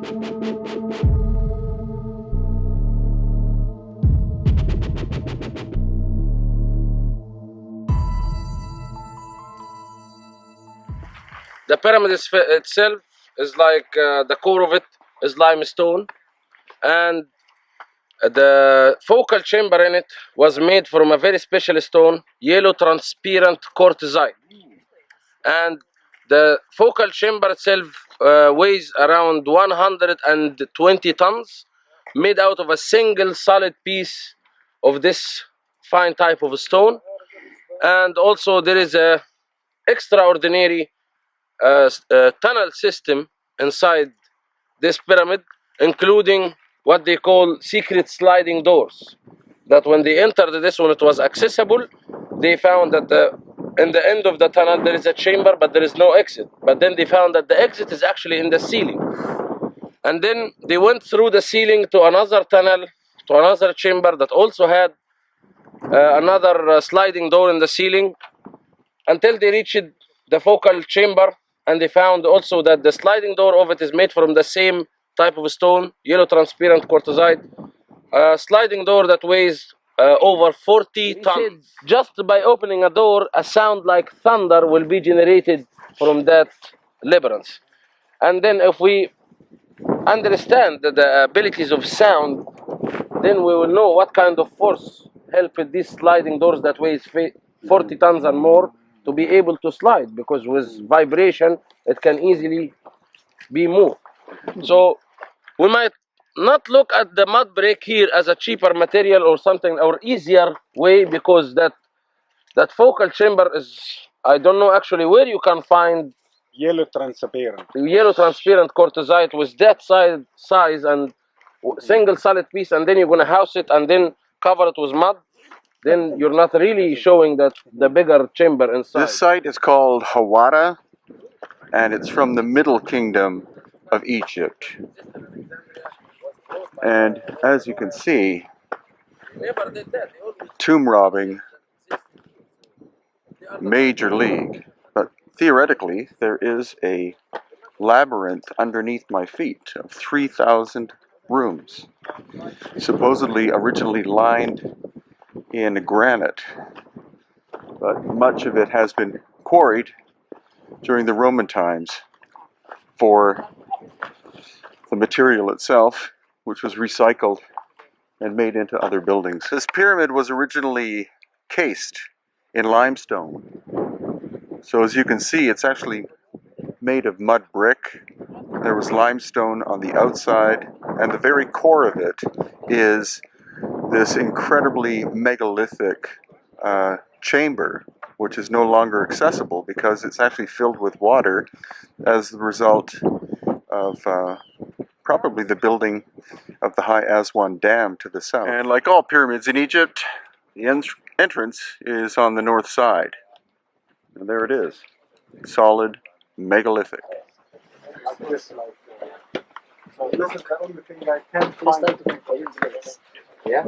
The pyramid itself is like the core of it is limestone, and the focal chamber in it was made from a very special stone, yellow transparent quartzite. And the focal chamber itself weighs around 120 tons, made out of a single solid piece of this fine type of stone. And also there is a extraordinary tunnel system inside this pyramid, including what they call secret sliding doors. That when they entered this one, it was accessible. They found that in the end of the tunnel there is a chamber, but there is no exit. But then they found that the exit is actually in the ceiling. And then they went through the ceiling to another tunnel, to another chamber that also had another sliding door in the ceiling, until they reached the focal chamber. And they found also that the sliding door of it is made from the same type of stone, yellow transparent quartzite. A sliding door that weighs over 40 tons. Just by opening a door, a sound like thunder will be generated from that labyrinth. And then if we understand the abilities of sound, then we will know what kind of force helped these sliding doors that weighs 40 tons and more to be able to slide, because with vibration it can easily be moved. So we might not look at the mud brick here as a cheaper material or something, or easier way, because that focal chamber is, I don't know actually where you can find yellow transparent quartzite with that size and single solid piece, and then you're going to house it and then cover it with mud. Then you're not really showing that the bigger chamber inside. This site is called Hawara, and it's from the Middle Kingdom of Egypt. And as you can see, tomb robbing, major league. But theoretically, there is a labyrinth underneath my feet of 3,000 rooms, supposedly originally lined in granite, but much of it has been quarried during the Roman times for the material itself, which was recycled and made into other buildings. This pyramid was originally cased in limestone. So as you can see, it's actually made of mud brick. There was limestone on the outside, and the very core of it is this incredibly megalithic chamber, which is no longer accessible because it's actually filled with water as the result of probably the building of the High Aswan Dam to the south. And like all pyramids in Egypt, the entrance is on the north side. And there it is, solid megalithic. So this is the only thing I can find. Yeah.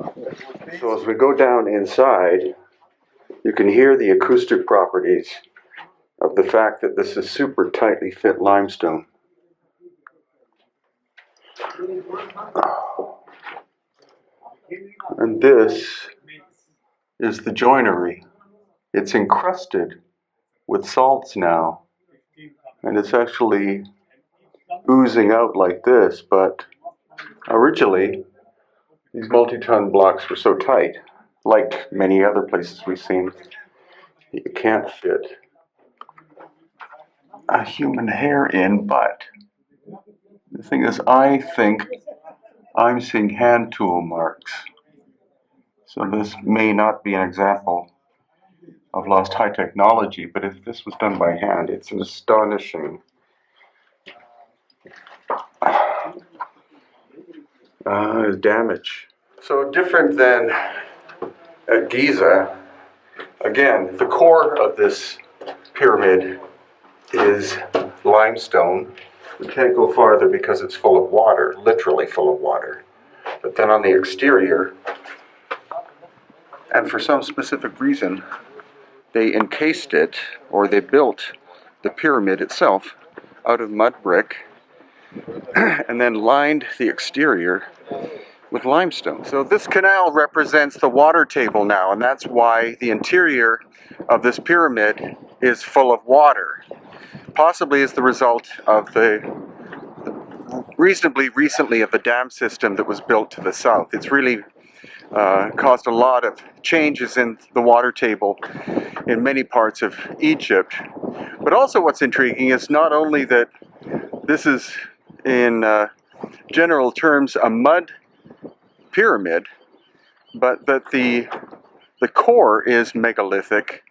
So as we go down inside, you can hear the acoustic properties of the fact that this is super tightly fit limestone. And this is the joinery. It's encrusted with salts now, and it's actually oozing out like this, but originally these multi-ton blocks were so tight, like many other places we've seen, that you can't fit a human hair in. But the thing is, I think I'm seeing hand tool marks. So this may not be an example of lost high technology, but if this was done by hand, it's an astonishing damage. So different than at Giza, again, the core of this pyramid is limestone. We can't go farther because it's full of water, literally full of water. But then on the exterior, and for some specific reason, they encased it, or they built the pyramid itself out of mud brick, and then lined the exterior with limestone. So this canal represents the water table now, and that's why the interior of this pyramid is full of water. Possibly as the result of the reasonably recently of the dam system that was built to the south. It's really caused a lot of changes in the water table in many parts of Egypt. But also what's intriguing is not only that this is in general terms a mud pyramid, but that the core is megalithic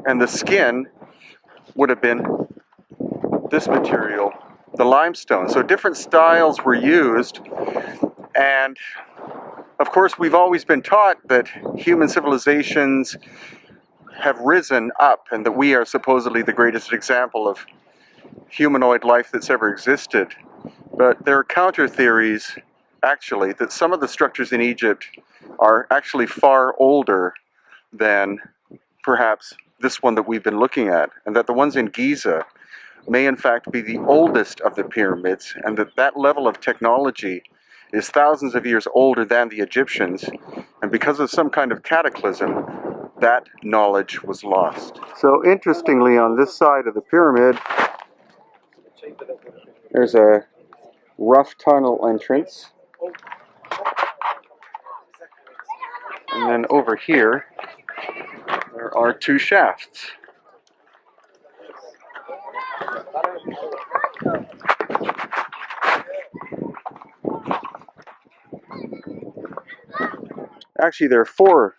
and the skin would have been this material, the limestone. So different styles were used, and of course we've always been taught that human civilizations have risen up and that we are supposedly the greatest example of humanoid life that's ever existed. But there are counter theories actually that some of the structures in Egypt are actually far older than perhaps this one that we've been looking at, and that the ones in Giza may in fact be the oldest of the pyramids, and that that level of technology is thousands of years older than the Egyptians, and because of some kind of cataclysm, that knowledge was lost. So interestingly, on this side of the pyramid, there's a rough tunnel entrance, and then over here there are two shafts. Actually, there are four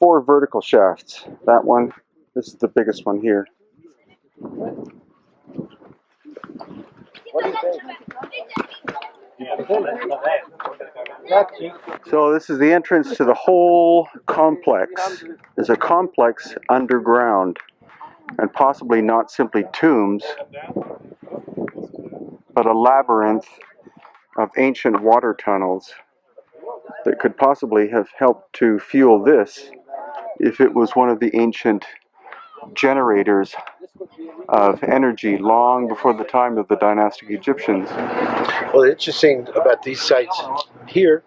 vertical shafts. That one, this is the biggest one here. So this is the entrance to the whole complex. There's a complex underground, and possibly not simply tombs, but a labyrinth of ancient water tunnels that could possibly have helped to fuel this if it was one of the ancient generators of energy long before the time of the dynastic Egyptians. Well, the interesting about these sites here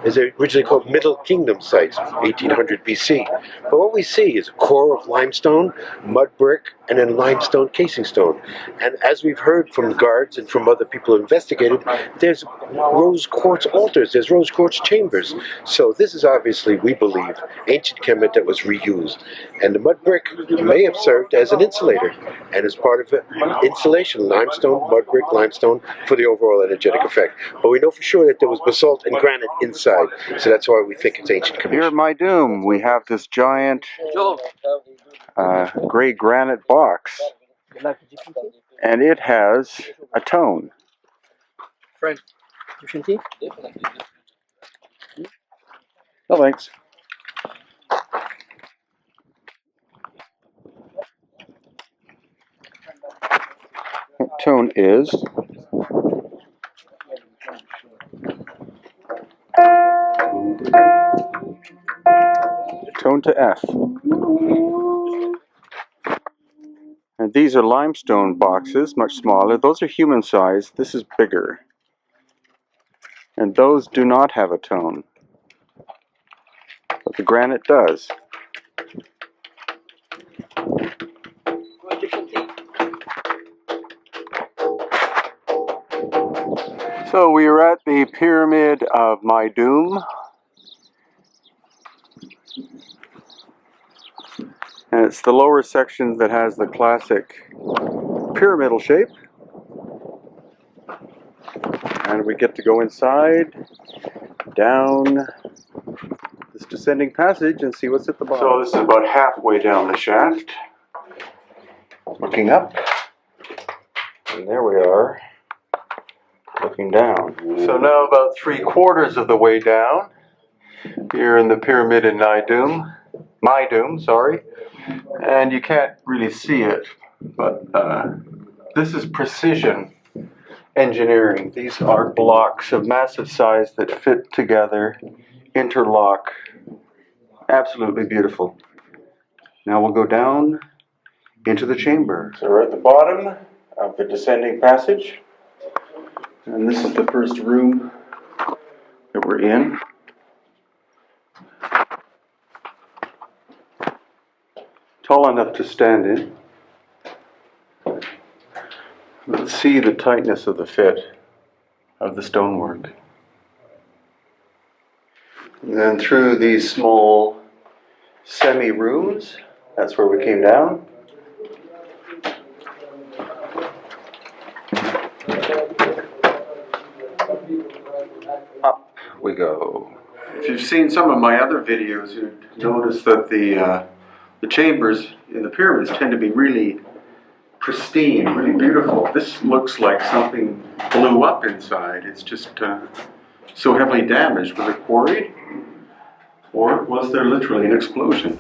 is they're originally called Middle Kingdom sites, 1800 BC. But what we see is a core of limestone, mud brick, and then limestone casing stone. And as we've heard from guards and from other people who investigated, there's rose quartz altars, there's rose quartz chambers. So this is obviously, we believe, ancient Kemet that was reused. And the mud brick may have served as an insulator and as part of insulation, limestone, mud brick, limestone, for the overall energetic effect. But we know for sure that there was basalt and granite inside, so that's why we think it's ancient Kemet. Here at Meidum, we have this giant gray granite box, and it has a tone. No thanks. What tone is tone to F. And these are limestone boxes, much smaller. Those are human sized. This is bigger. And those do not have a tone. But the granite does. So we are at the Pyramid of Meidum. And it's the lower section that has the classic pyramidal shape. And we get to go inside, down this descending passage, and see what's at the bottom. So this is about halfway down the shaft. Looking up. And there we are, looking down. So now about 3/4 of the way down, here in the pyramid in Meidum, sorry. And you can't really see it, but this is precision engineering. These are blocks of massive size that fit together, interlock. Absolutely beautiful. Now we'll go down into the chamber. So we're at the bottom of the descending passage. And this is the first room that we're in. Tall enough to stand in. Let's see the tightness of the fit of the stonework. And then through these small semi-rooms, that's where we came down. Up we go. If you've seen some of my other videos, you'd notice that the chambers in the pyramids tend to be really pristine, really beautiful. This looks like something blew up inside. It's just so heavily damaged. Was it quarried? Or was there literally an explosion?